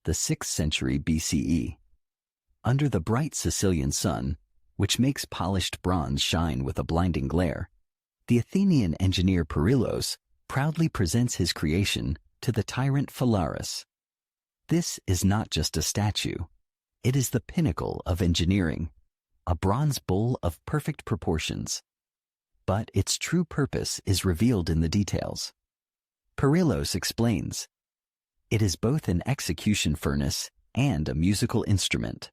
the 6th century BCE. Under the bright Sicilian sun, which makes polished bronze shine with a blinding glare, the Athenian engineer Perillus proudly presents his creation to the tyrant Phalaris. This is not just a statue. It is the pinnacle of engineering, a bronze bull of perfect proportions. But its true purpose is revealed in the details. Perillus explains, it is both an execution furnace and a musical instrument.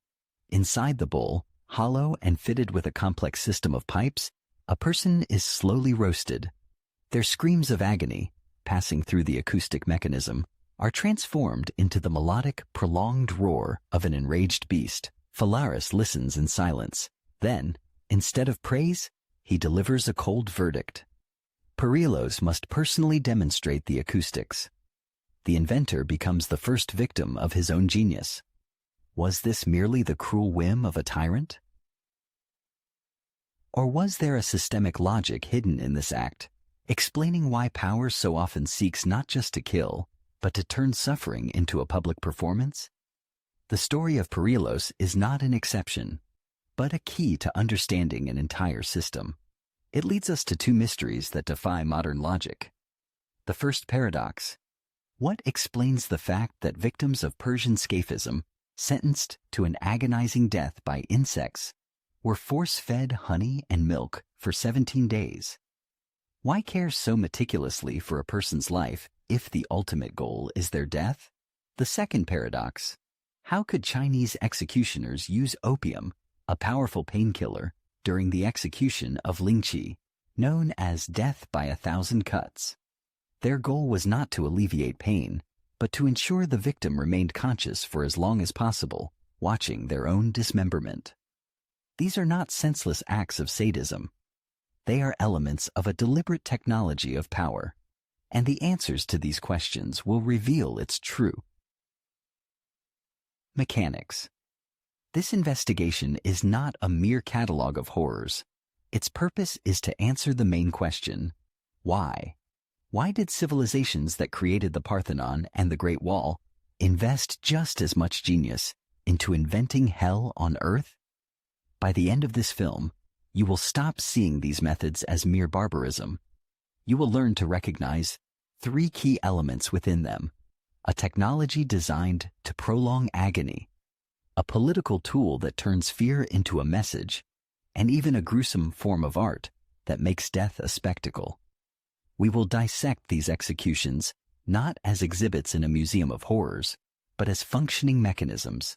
Inside the bull, hollow and fitted with a complex system of pipes, a person is slowly roasted. Their screams of agony, passing through the acoustic mechanism, are transformed into the melodic, prolonged roar of an enraged beast. Phalaris listens in silence. Then, instead of praise, he delivers a cold verdict. Perillus must personally demonstrate the acoustics. The inventor becomes the first victim of his own genius. Was this merely the cruel whim of a tyrant? Or was there a systemic logic hidden in this act, explaining why power so often seeks not just to kill, but to turn suffering into a public performance? The story of Perillus is not an exception, but a key to understanding an entire system. It leads us to two mysteries that defy modern logic. The first paradox: what explains the fact that victims of Persian Scaphism, sentenced to an agonizing death by insects, were force-fed honey and milk for 17 days? Why care so meticulously for a person's life if the ultimate goal is their death? The second paradox: how could Chinese executioners use opium, a powerful painkiller, during the execution of lingchi, known as death by 1,000 cuts? Their goal was not to alleviate pain, but to ensure the victim remained conscious for as long as possible, watching their own dismemberment. These are not senseless acts of sadism. They are elements of a deliberate technology of power, and the answers to these questions will reveal its true mechanics. This investigation is not a mere catalog of horrors. Its purpose is to answer the main question: why? Why did civilizations that created the Parthenon and the Great Wall invest just as much genius into inventing hell on Earth? By the end of this film, you will stop seeing these methods as mere barbarism. You will learn to recognize three key elements within them: a technology designed to prolong agony, a political tool that turns fear into a message, and even a gruesome form of art that makes death a spectacle. We will dissect these executions not as exhibits in a museum of horrors, but as functioning mechanisms,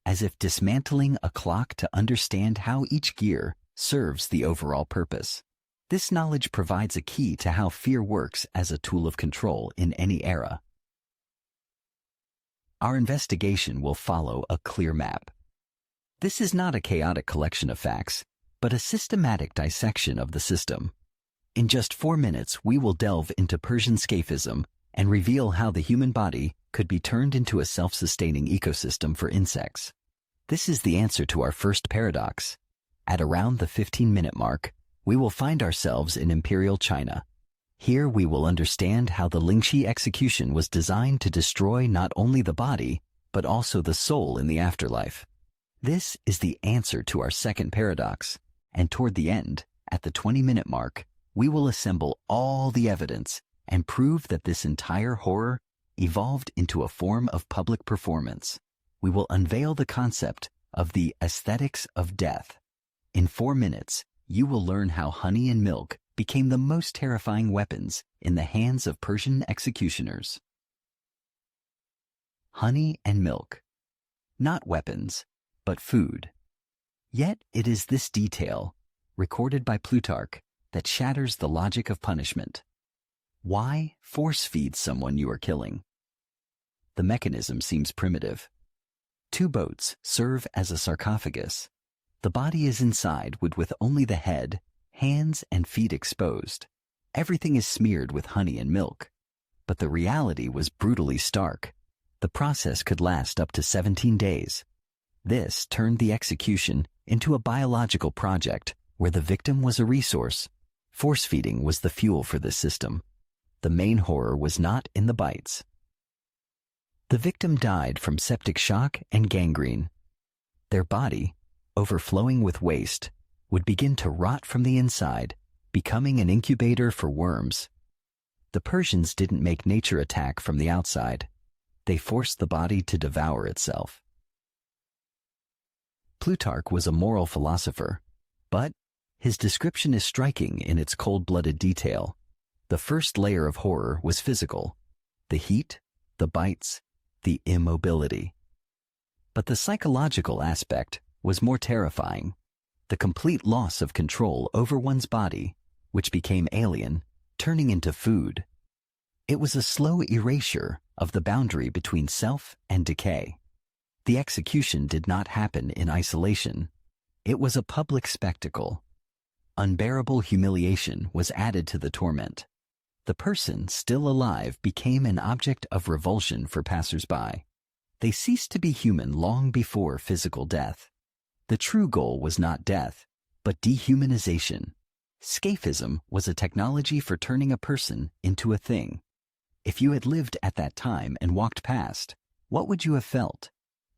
as if dismantling a clock to understand how each gear serves the overall purpose. This knowledge provides a key to how fear works as a tool of control in any era. Our investigation will follow a clear map. This is not a chaotic collection of facts, but a systematic dissection of the system. In just 4 minutes, we will delve into Persian Scaphism and reveal how the human body could be turned into a self-sustaining ecosystem for insects. This is the answer to our first paradox. At around the 15-minute mark, we will find ourselves in Imperial China. Here we will understand how the lingchi execution was designed to destroy not only the body, but also the soul in the afterlife. This is the answer to our second paradox, and toward the end, at the 20-minute mark, we will assemble all the evidence and prove that this entire horror evolved into a form of public performance. We will unveil the concept of the aesthetics of death. In 4 minutes, you will learn how honey and milk became the most terrifying weapons in the hands of Persian executioners. Honey and milk. Not weapons, but food. Yet it is this detail, recorded by Plutarch, that shatters the logic of punishment. Why force-feed someone you are killing? The mechanism seems primitive. 2 boats serve as a sarcophagus. The body is inside with only the head, hands, and feet exposed. Everything is smeared with honey and milk. But the reality was brutally stark. The process could last up to 17 days. This turned the execution into a biological project where the victim was a resource. Force-feeding was the fuel for this system. The main horror was not in the bites. The victim died from septic shock and gangrene. Their body, overflowing with waste, would begin to rot from the inside, becoming an incubator for worms. The Persians didn't make nature attack from the outside. They forced the body to devour itself. Plutarch was a moral philosopher, but his description is striking in its cold-blooded detail. The first layer of horror was physical: the heat, the bites, the immobility. But the psychological aspect was more terrifying: the complete loss of control over one's body, which became alien, turning into food. It was a slow erasure of the boundary between self and decay. The execution did not happen in isolation. It was a public spectacle. Unbearable humiliation was added to the torment. The person still alive became an object of revulsion for passers-by. They ceased to be human long before physical death. The true goal was not death, but dehumanization. Scaphism was a technology for turning a person into a thing. If you had lived at that time and walked past, what would you have felt?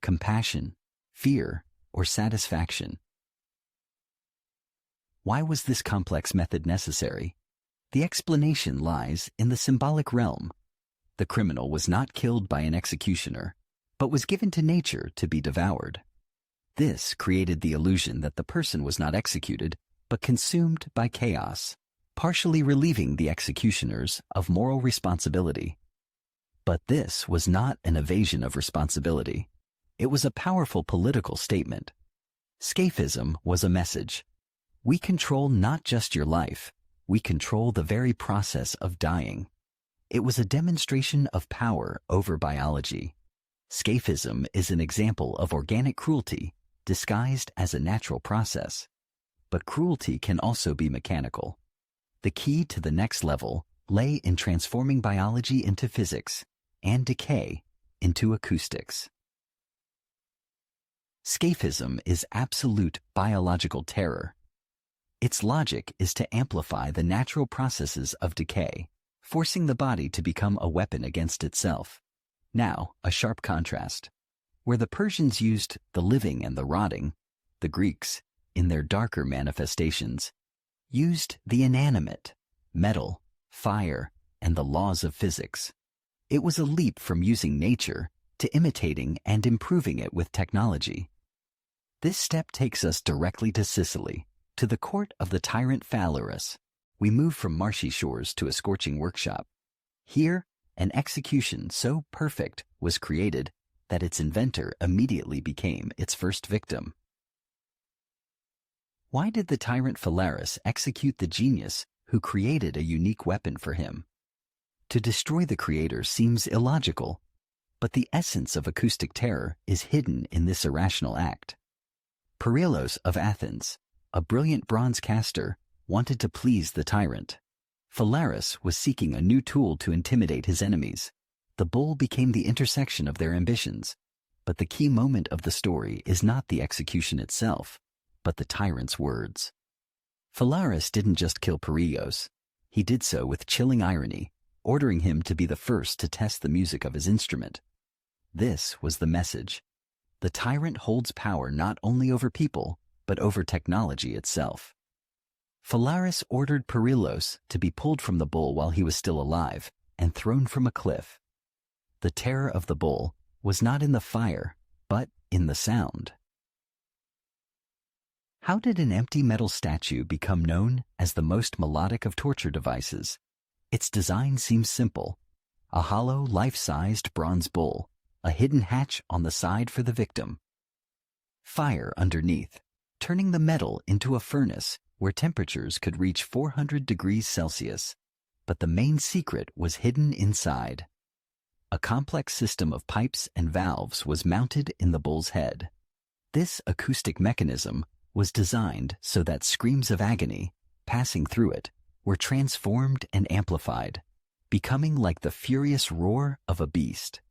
Compassion, fear, or satisfaction? Why was this complex method necessary? The explanation lies in the symbolic realm. The criminal was not killed by an executioner, but was given to nature to be devoured. This created the illusion that the person was not executed, but consumed by chaos, partially relieving the executioners of moral responsibility. But this was not an evasion of responsibility. It was a powerful political statement. Scaphism was a message. We control not just your life, we control the very process of dying. It was a demonstration of power over biology. Scaphism is an example of organic cruelty disguised as a natural process. But cruelty can also be mechanical. The key to the next level lay in transforming biology into physics and decay into acoustics. Scaphism is absolute biological terror. Its logic is to amplify the natural processes of decay, forcing the body to become a weapon against itself. Now, a sharp contrast. Where the Persians used the living and the rotting, the Greeks, in their darker manifestations, used the inanimate, metal, fire, and the laws of physics. It was a leap from using nature to imitating and improving it with technology. This step takes us directly to Sicily, to the court of the tyrant Phalaris. We move from marshy shores to a scorching workshop. Here, an execution so perfect was created that its inventor immediately became its first victim. Why did the tyrant Phalaris execute the genius who created a unique weapon for him? To destroy the creator seems illogical, but the essence of acoustic terror is hidden in this irrational act. Perillus of Athens, a brilliant bronze caster, wanted to please the tyrant. Phalaris was seeking a new tool to intimidate his enemies. The bull became the intersection of their ambitions. But the key moment of the story is not the execution itself, but the tyrant's words. Phalaris didn't just kill Perillus. He did so with chilling irony, ordering him to be the first to test the music of his instrument. This was the message. The tyrant holds power not only over people, but over technology itself. Phalaris ordered Perillus to be pulled from the bull while he was still alive and thrown from a cliff. The terror of the bull was not in the fire, but in the sound. How did an empty metal statue become known as the most melodic of torture devices? Its design seems simple: a hollow, life-sized bronze bull, a hidden hatch on the side for the victim. Fire underneath, turning the metal into a furnace where temperatures could reach 400 degrees Celsius. But the main secret was hidden inside. A complex system of pipes and valves was mounted in the bull's head. This acoustic mechanism was designed so that screams of agony, passing through it, were transformed and amplified, becoming like the furious roar of a beast.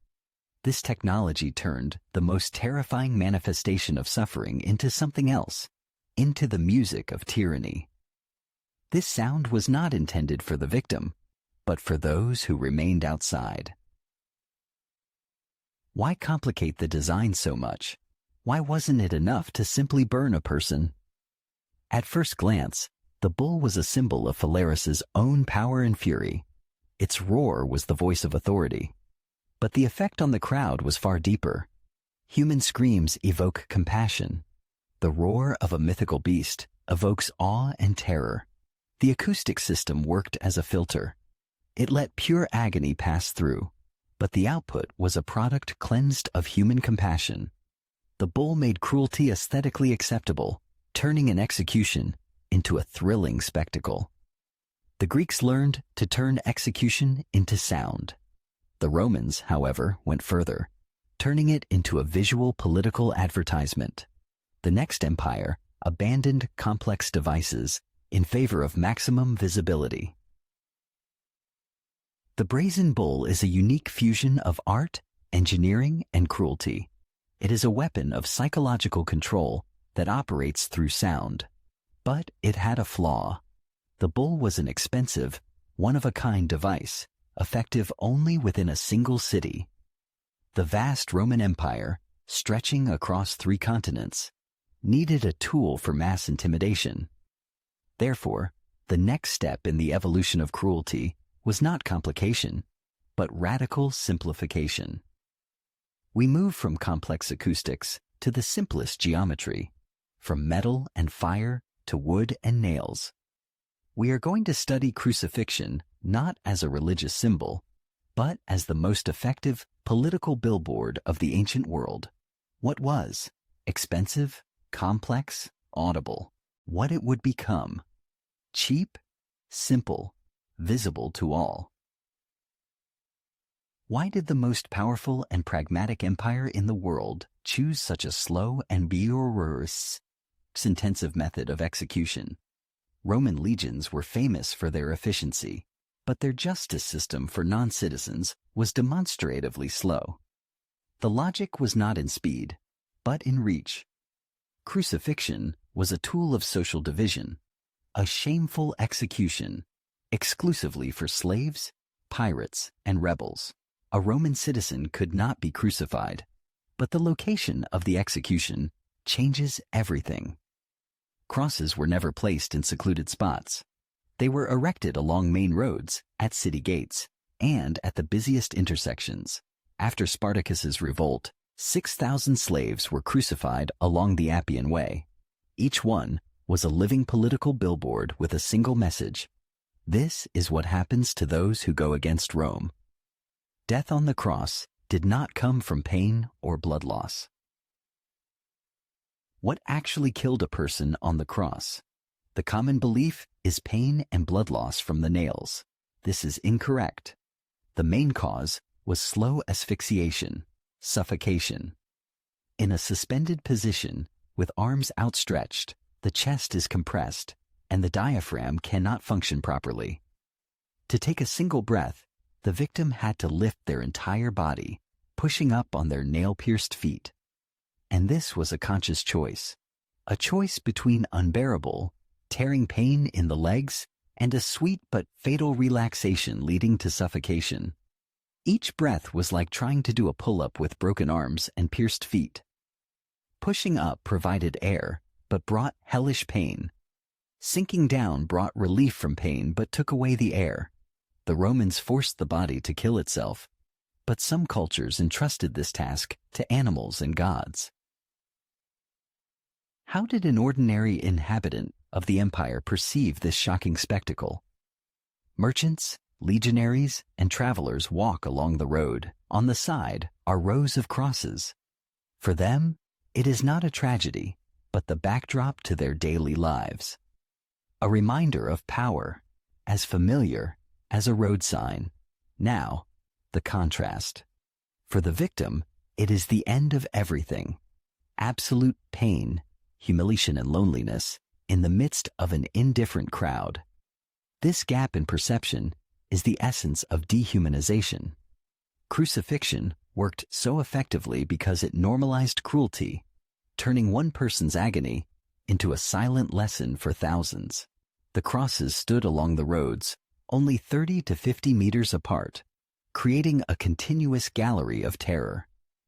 This technology turned the most terrifying manifestation of suffering into something else, into the music of tyranny. This sound was not intended for the victim, but for those who remained outside. Why complicate the design so much? Why wasn't it enough to simply burn a person? At first glance, the bull was a symbol of Phalaris's own power and fury. Its roar was the voice of authority. But the effect on the crowd was far deeper. Human screams evoke compassion. The roar of a mythical beast evokes awe and terror. The acoustic system worked as a filter. It let pure agony pass through, but the output was a product cleansed of human compassion. The bull made cruelty aesthetically acceptable, turning an execution into a thrilling spectacle. The Greeks learned to turn execution into sound. The Romans, however, went further, turning it into a visual political advertisement. The next empire abandoned complex devices in favor of maximum visibility. The Brazen Bull is a unique fusion of art, engineering, and cruelty. It is a weapon of psychological control that operates through sound. But it had a flaw. The bull was an expensive, one-of-a-kind device, effective only within a single city. The vast Roman Empire, stretching across 3 continents, needed a tool for mass intimidation. Therefore, the next step in the evolution of cruelty was not complication, but radical simplification. We move from complex acoustics to the simplest geometry, from metal and fire to wood and nails. We are going to study crucifixion not as a religious symbol, but as the most effective political billboard of the ancient world. What was expensive, complex, audible, what it would become: cheap, simple, visible to all. Why did the most powerful and pragmatic empire in the world choose such a slow and bureaucratic-intensive method of execution? Roman legions were famous for their efficiency, but their justice system for non-citizens was demonstratively slow. The logic was not in speed, but in reach. Crucifixion was a tool of social division, a shameful execution, exclusively for slaves, pirates, and rebels. A Roman citizen could not be crucified, but the location of the execution changes everything. Crosses were never placed in secluded spots. They were erected along main roads, at city gates, and at the busiest intersections. After Spartacus's revolt, 6,000 slaves were crucified along the Appian Way. Each one was a living political billboard with a single message: this is what happens to those who go against Rome. Death on the cross did not come from pain or blood loss. What actually killed a person on the cross? The common belief is pain and blood loss from the nails. This is incorrect. The main cause was slow asphyxiation, suffocation. In a suspended position, with arms outstretched, the chest is compressed, and the diaphragm cannot function properly. To take a single breath, the victim had to lift their entire body, pushing up on their nail-pierced feet. And this was a conscious choice, a choice between unbearable, tearing pain in the legs and a sweet but fatal relaxation leading to suffocation. Each breath was like trying to do a pull-up with broken arms and pierced feet. Pushing up provided air, but brought hellish pain. Sinking down brought relief from pain, but took away the air. The Romans forced the body to kill itself, but some cultures entrusted this task to animals and gods. How did an ordinary inhabitant of the empire perceive this shocking spectacle? Merchants, legionaries, and travelers walk along the road. On the side are rows of crosses. For them, it is not a tragedy, but the backdrop to their daily lives. A reminder of power, as familiar as a road sign. Now, the contrast. For the victim, it is the end of everything. Absolute pain, humiliation, and loneliness in the midst of an indifferent crowd. This gap in perception is the essence of dehumanization. Crucifixion worked so effectively because it normalized cruelty, turning one person's agony into a silent lesson for thousands. The crosses stood along the roads, only 30 to 50 meters apart, creating a continuous gallery of terror.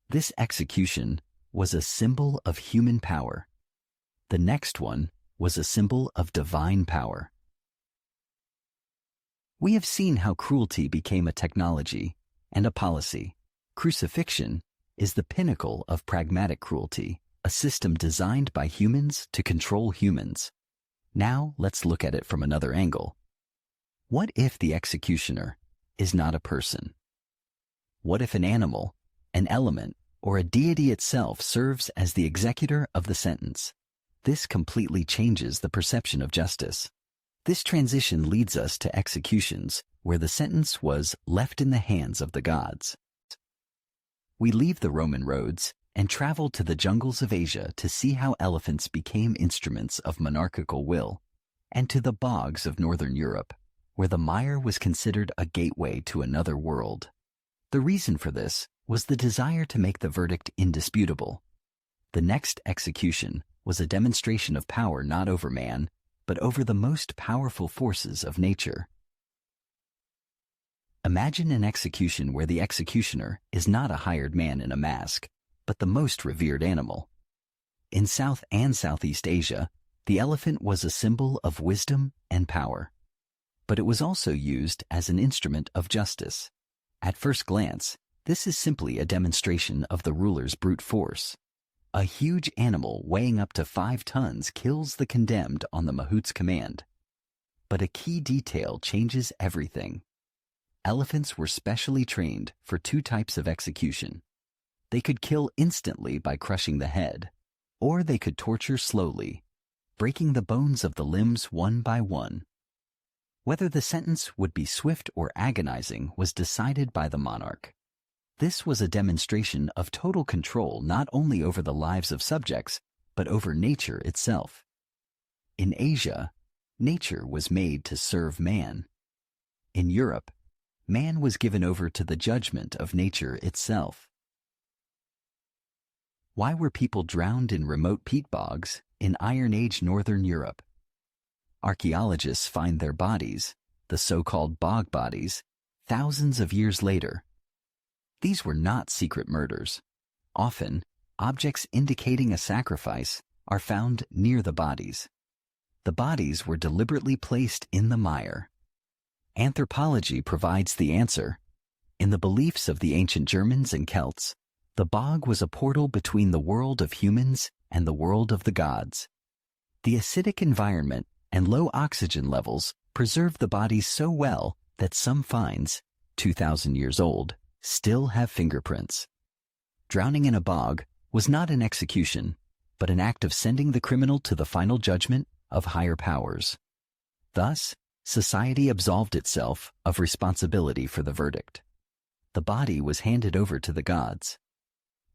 This execution was a symbol of human power. The next one was a symbol of divine power. We have seen how cruelty became a technology and a policy. Crucifixion is the pinnacle of pragmatic cruelty, a system designed by humans to control humans. Now let's look at it from another angle. What if the executioner is not a person? What if an animal, an element, or a deity itself serves as the executor of the sentence? This completely changes the perception of justice. This transition leads us to executions where the sentence was left in the hands of the gods. We leave the Roman roads and travel to the jungles of Asia to see how elephants became instruments of monarchical will, and to the bogs of northern Europe, where the mire was considered a gateway to another world. The reason for this was the desire to make the verdict indisputable. The next execution was a demonstration of power not over man, but over the most powerful forces of nature. Imagine an execution where the executioner is not a hired man in a mask, but the most revered animal. In South and Southeast Asia, the elephant was a symbol of wisdom and power. But it was also used as an instrument of justice. At first glance, this is simply a demonstration of the ruler's brute force. A huge animal weighing up to 5 tons kills the condemned on the mahout's command. But a key detail changes everything. Elephants were specially trained for 2 types of execution. They could kill instantly by crushing the head, or they could torture slowly, breaking the bones of the limbs one by one. Whether the sentence would be swift or agonizing was decided by the monarch. This was a demonstration of total control not only over the lives of subjects, but over nature itself. In Asia, nature was made to serve man. In Europe, man was given over to the judgment of nature itself. Why were people drowned in remote peat bogs in Iron Age northern Europe? Archaeologists find their bodies, the so-called bog bodies, thousands of years later. These were not secret murders. Often, objects indicating a sacrifice are found near the bodies. The bodies were deliberately placed in the mire. Anthropology provides the answer. In the beliefs of the ancient Germans and Celts, the bog was a portal between the world of humans and the world of the gods. The acidic environment and low oxygen levels preserved the bodies so well that some finds, 2,000 years old, still have fingerprints. Drowning in a bog was not an execution, but an act of sending the criminal to the final judgment of higher powers. Thus, society absolved itself of responsibility for the verdict. The body was handed over to the gods.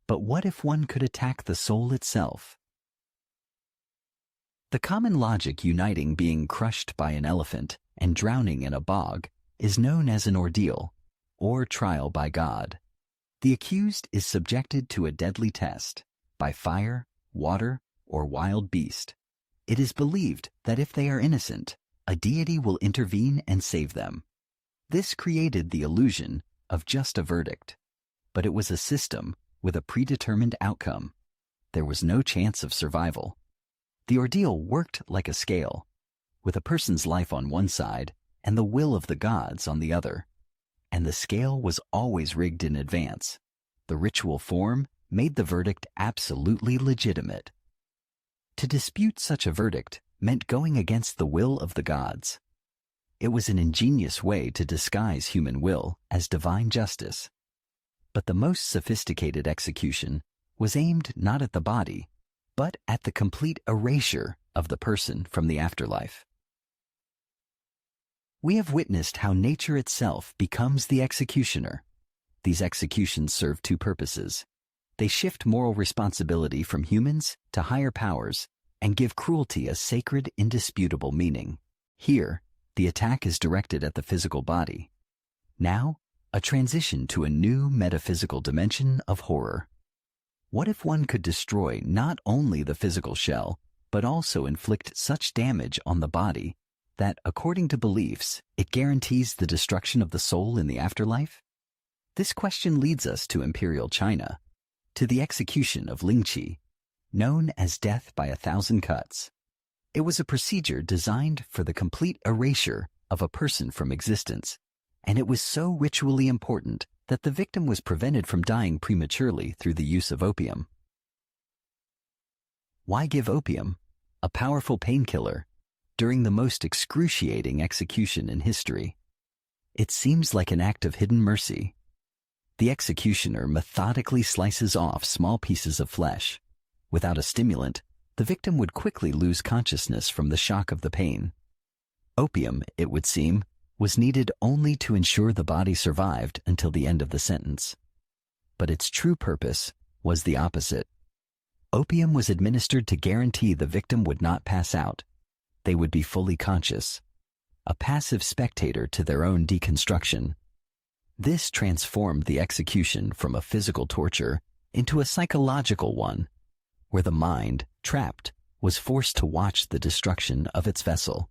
But what if one could attack the soul itself? The common logic uniting being crushed by an elephant and drowning in a bog is known as an ordeal, or trial by God. The accused is subjected to a deadly test by fire, water, or wild beast. It is believed that if they are innocent, a deity will intervene and save them. This created the illusion of just a verdict, but it was a system with a predetermined outcome. There was no chance of survival. The ordeal worked like a scale, with a person's life on one side and the will of the gods on the other. And the scale was always rigged in advance. The ritual form made the verdict absolutely legitimate. To dispute such a verdict meant going against the will of the gods. It was an ingenious way to disguise human will as divine justice. But the most sophisticated execution was aimed not at the body, but at the complete erasure of the person from the afterlife. We have witnessed how nature itself becomes the executioner. These executions serve 2 purposes. They shift moral responsibility from humans to higher powers and give cruelty a sacred, indisputable meaning. Here, the attack is directed at the physical body. Now, a transition to a new metaphysical dimension of horror. What if one could destroy not only the physical shell, but also inflict such damage on the body that, according to beliefs, it guarantees the destruction of the soul in the afterlife? This question leads us to Imperial China. to the execution of lingchi, known as death by 1,000 cuts. It was a procedure designed for the complete erasure of a person from existence, and it was so ritually important that the victim was prevented from dying prematurely through the use of opium. Why give opium, a powerful painkiller, during the most excruciating execution in history? It seems like an act of hidden mercy. The executioner methodically slices off small pieces of flesh. Without a stimulant, the victim would quickly lose consciousness from the shock of the pain. Opium, it would seem, was needed only to ensure the body survived until the end of the sentence. But its true purpose was the opposite. Opium was administered to guarantee the victim would not pass out. They would be fully conscious, a passive spectator to their own deconstruction. This transformed the execution from a physical torture into a psychological one, where the mind, trapped, was forced to watch the destruction of its vessel.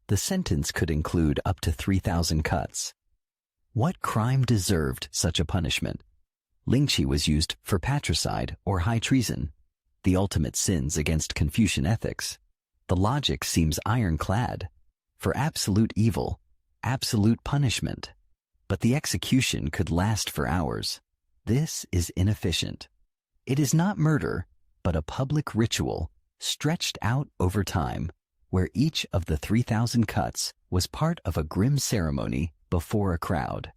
The sentence could include up to 3,000 cuts. What crime deserved such a punishment? Lingchi was used for patricide or high treason, the ultimate sins against Confucian ethics. The logic seems ironclad. For absolute evil, absolute punishment. But the execution could last for hours. This is inefficient. It is not murder, but a public ritual stretched out over time, where each of the 3,000 cuts was part of a grim ceremony before a crowd.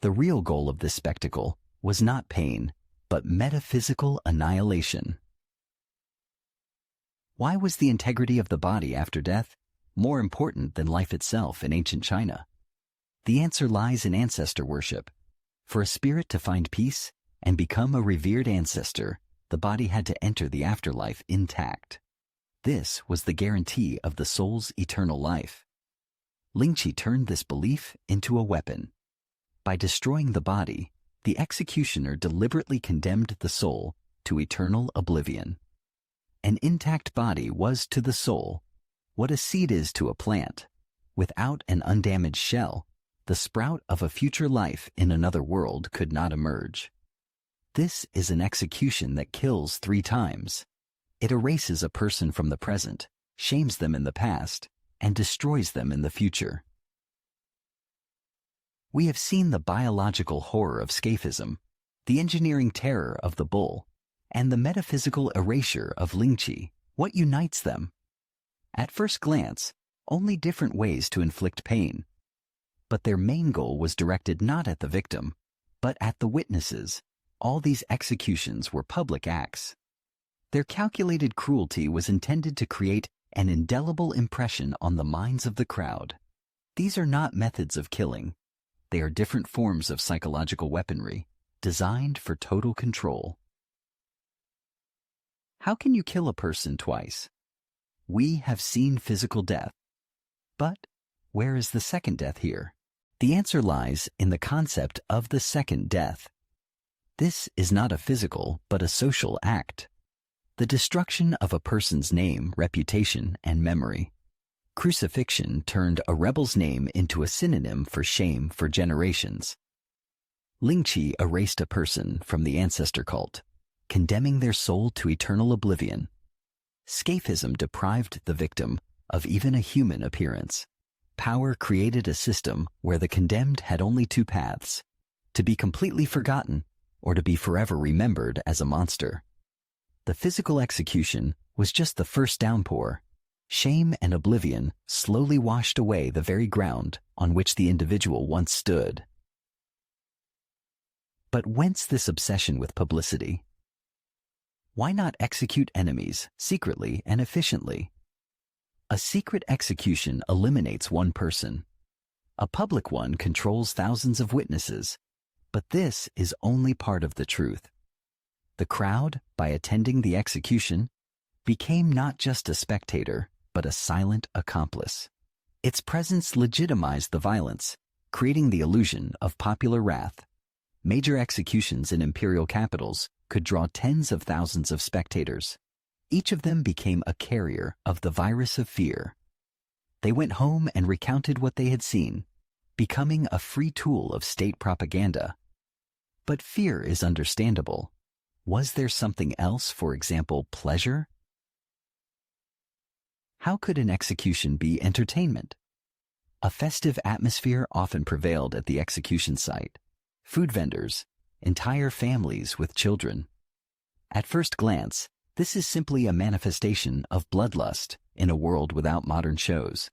The real goal of this spectacle was not pain, but metaphysical annihilation. Why was the integrity of the body after death more important than life itself in ancient China? The answer lies in ancestor worship. For a spirit to find peace and become a revered ancestor, the body had to enter the afterlife intact. This was the guarantee of the soul's eternal life. Lingchi turned this belief into a weapon. By destroying the body, the executioner deliberately condemned the soul to eternal oblivion. An intact body was to the soul what a seed is to a plant. Without an undamaged shell, the sprout of a future life in another world could not emerge. This is an execution that kills 3 times. It erases a person from the present, shames them in the past, and destroys them in the future. We have seen the biological horror of Scaphism, the engineering terror of the bull, and the metaphysical erasure of lingchi. What unites them? At first glance, only different ways to inflict pain. But their main goal was directed not at the victim, but at the witnesses. All these executions were public acts. Their calculated cruelty was intended to create an indelible impression on the minds of the crowd. These are not methods of killing. They are different forms of psychological weaponry, designed for total control. How can you kill a person twice? We have seen physical death. But where is the second death here? The answer lies in the concept of the second death. This is not a physical, but a social act. The destruction of a person's name, reputation, and memory. Crucifixion turned a rebel's name into a synonym for shame for generations. Lingchi erased a person from the ancestor cult, condemning their soul to eternal oblivion. Scaphism deprived the victim of even a human appearance. Power created a system where the condemned had only 2 paths: to be completely forgotten or to be forever remembered as a monster. The physical execution was just the first downpour. Shame and oblivion slowly washed away the very ground on which the individual once stood. But whence this obsession with publicity? Why not execute enemies secretly and efficiently? A secret execution eliminates one person. A public one controls thousands of witnesses. But this is only part of the truth. The crowd, by attending the execution, became not just a spectator, but a silent accomplice. Its presence legitimized the violence, creating the illusion of popular wrath. Major executions in imperial capitals could draw tens of thousands of spectators. Each of them became a carrier of the virus of fear. They went home and recounted what they had seen, becoming a free tool of state propaganda. But fear is understandable. Was there something else, for example, pleasure? How could an execution be entertainment? A festive atmosphere often prevailed at the execution site. Food vendors, entire families with children. At first glance, this is simply a manifestation of bloodlust in a world without modern shows.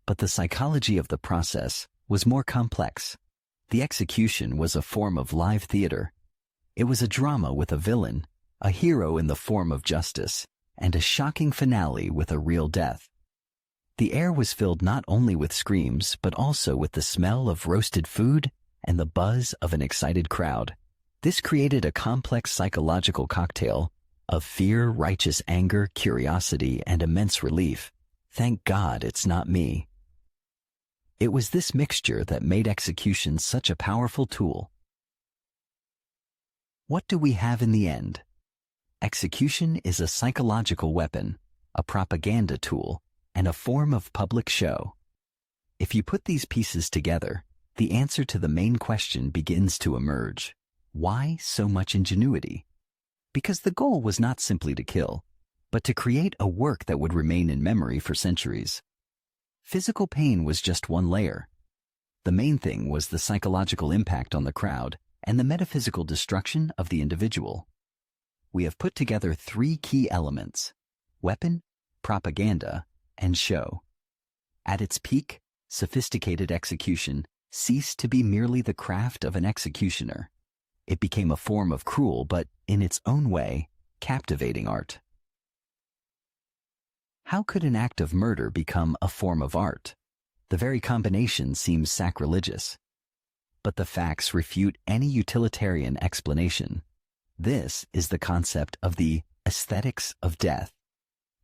But the psychology of the process was more complex. The execution was a form of live theater. It was a drama with a villain, a hero in the form of justice, and a shocking finale with a real death. The air was filled not only with screams but also with the smell of roasted food and the buzz of an excited crowd. This created a complex psychological cocktail of fear, righteous anger, curiosity, and immense relief. Thank God it's not me. It was this mixture that made execution such a powerful tool. What do we have in the end? Execution is a psychological weapon, a propaganda tool, and a form of public show. If you put these pieces together, the answer to the main question begins to emerge. Why so much ingenuity? Because the goal was not simply to kill, but to create a work that would remain in memory for centuries. Physical pain was just one layer. The main thing was the psychological impact on the crowd and the metaphysical destruction of the individual. We have put together three key elements: weapon, propaganda, and show. At its peak, sophisticated execution ceased to be merely the craft of an executioner. It became a form of cruel but, in its own way, captivating art. How could an act of murder become a form of art? The very combination seems sacrilegious. But the facts refute any utilitarian explanation. This is the concept of the aesthetics of death,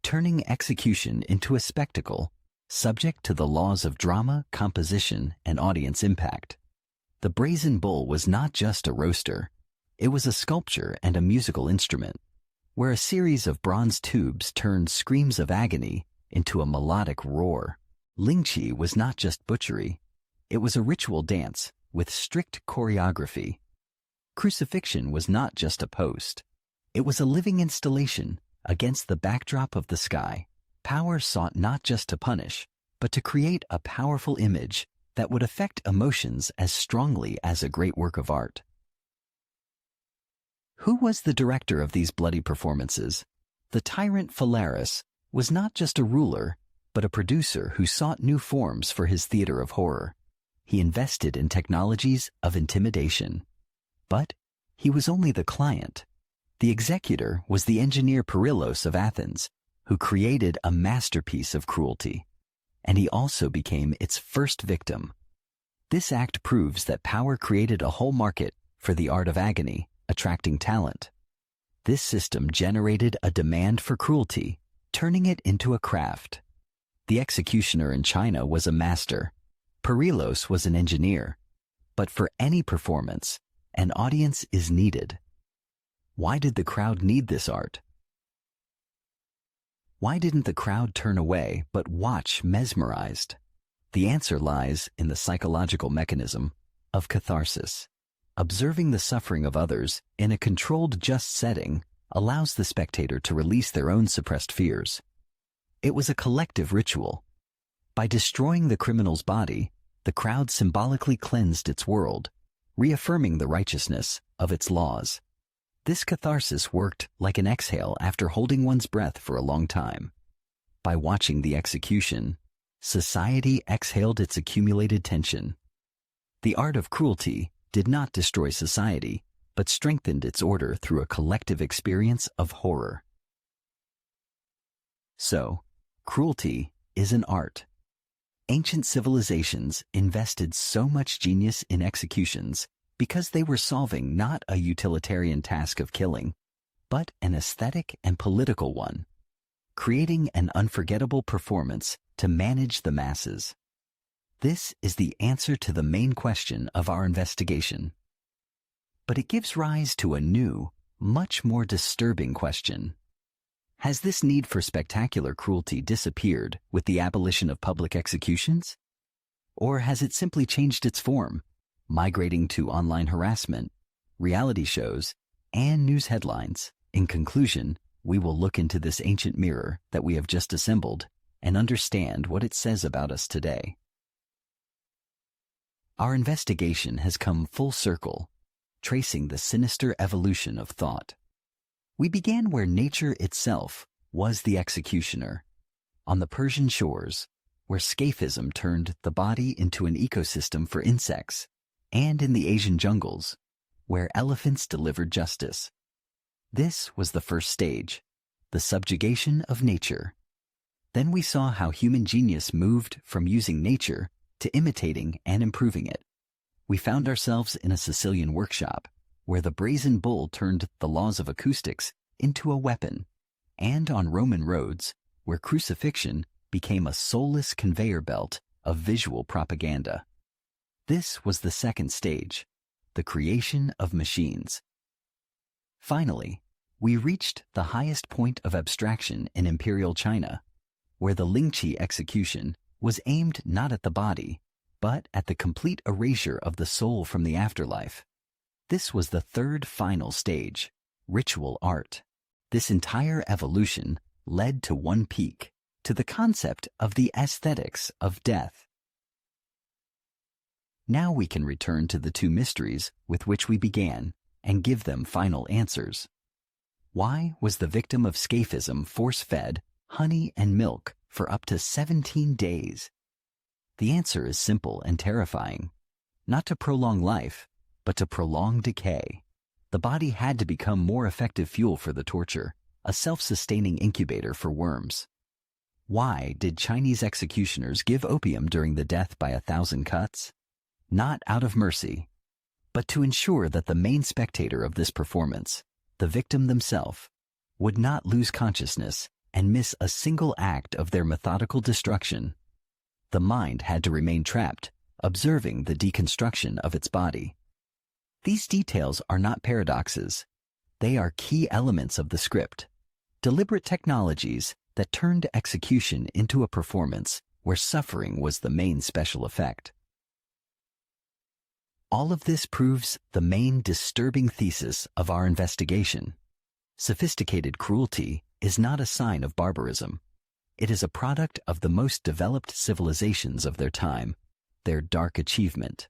turning execution into a spectacle, subject to the laws of drama, composition, and audience impact. The Brazen Bull was not just a roaster. It was a sculpture and a musical instrument, where a series of bronze tubes turned screams of agony into a melodic roar. Lingchi was not just butchery. It was a ritual dance with strict choreography. Crucifixion was not just a post. It was a living installation against the backdrop of the sky. Power sought not just to punish, but to create a powerful image that would affect emotions as strongly as a great work of art. Who was the director of these bloody performances? The tyrant Phalaris was not just a ruler, but a producer who sought new forms for his theater of horror. He invested in technologies of intimidation. But he was only the client. The executor was the engineer Perillus of Athens, who created a masterpiece of cruelty. And he also became its first victim. This act proves that power created a whole market for the art of agony, attracting talent. This system generated a demand for cruelty, turning it into a craft. The executioner in China was a master. Perillus was an engineer. But for any performance, an audience is needed. Why did the crowd need this art? Why didn't the crowd turn away but watch mesmerized? The answer lies in the psychological mechanism of catharsis. Observing the suffering of others in a controlled, just setting allows the spectator to release their own suppressed fears. It was a collective ritual. By destroying the criminal's body, the crowd symbolically cleansed its world, reaffirming the righteousness of its laws. This catharsis worked like an exhale after holding one's breath for a long time. By watching the execution, society exhaled its accumulated tension. The art of cruelty did not destroy society, but strengthened its order through a collective experience of horror. So, cruelty is an art. Ancient civilizations invested so much genius in executions because they were solving not a utilitarian task of killing, but an aesthetic and political one, creating an unforgettable performance to manage the masses. This is the answer to the main question of our investigation. But it gives rise to a new, much more disturbing question. Has this need for spectacular cruelty disappeared with the abolition of public executions? Or has it simply changed its form, migrating to online harassment, reality shows, and news headlines. In conclusion, we will look into this ancient mirror that we have just assembled and understand what it says about us today. Our investigation has come full circle, tracing the sinister evolution of thought. We began where nature itself was the executioner, on the Persian shores, where Scaphism turned the body into an ecosystem for insects, and in the Asian jungles, where elephants delivered justice. This was the first stage, the subjugation of nature. Then we saw how human genius moved from using nature to imitating and improving it. We found ourselves in a Sicilian workshop, where the Brazen Bull turned the laws of acoustics into a weapon, and on Roman roads, where crucifixion became a soulless conveyor belt of visual propaganda. This was the second stage, the creation of machines. Finally, we reached the highest point of abstraction in Imperial China, where the lingchi execution was aimed not at the body, but at the complete erasure of the soul from the afterlife. This was the third final stage, ritual art. This entire evolution led to one peak, to the concept of the aesthetics of death. Now we can return to the two mysteries with which we began and give them final answers. Why was the victim of Scaphism force-fed honey and milk for up to 17 days? The answer is simple and terrifying. Not to prolong life, but to prolong decay. The body had to become more effective fuel for the torture, a self-sustaining incubator for worms. Why did Chinese executioners give opium during the death by 1,000 cuts? Not out of mercy, but to ensure that the main spectator of this performance, the victim themselves, would not lose consciousness and miss a single act of their methodical destruction. The mind had to remain trapped, observing the deconstruction of its body. These details are not paradoxes. They are key elements of the script, deliberate technologies that turned execution into a performance where suffering was the main special effect. All of this proves the main disturbing thesis of our investigation. Sophisticated cruelty is not a sign of barbarism. It is a product of the most developed civilizations of their time, their dark achievement.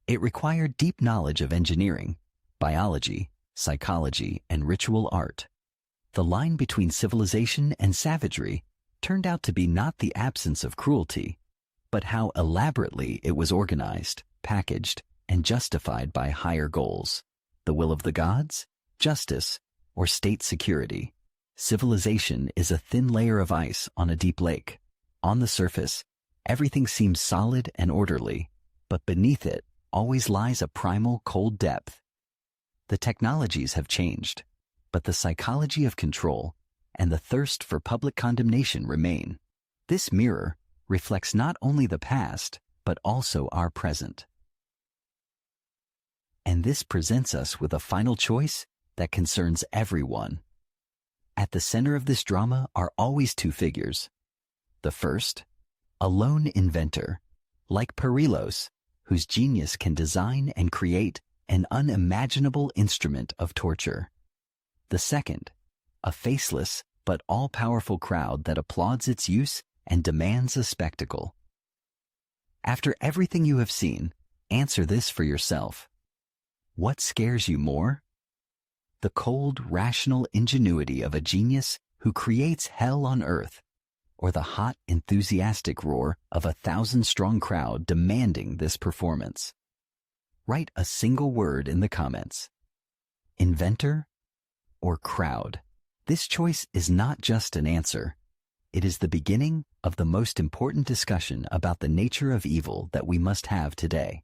It required deep knowledge of engineering, biology, psychology, and ritual art. The line between civilization and savagery turned out to be not the absence of cruelty, but how elaborately it was organized, packaged, and justified by higher goals, the will of the gods, justice, or state security. Civilization is a thin layer of ice on a deep lake. On the surface, everything seems solid and orderly, but beneath it always lies a primal cold depth. The technologies have changed, but the psychology of control and the thirst for public condemnation remain. This mirror reflects not only the past, but also our present. And this presents us with a final choice that concerns everyone. At the center of this drama are always two figures. The first, a lone inventor, like Perillus, whose genius can design and create an unimaginable instrument of torture. The second, a faceless but all-powerful crowd that applauds its use and demands a spectacle. After everything you have seen, answer this for yourself. What scares you more? The cold, rational ingenuity of a genius who creates hell on earth, or the hot, enthusiastic roar of a 1,000-strong crowd demanding this performance? Write a single word in the comments. Inventor or crowd? This choice is not just an answer. It is the beginning of the most important discussion about the nature of evil that we must have today.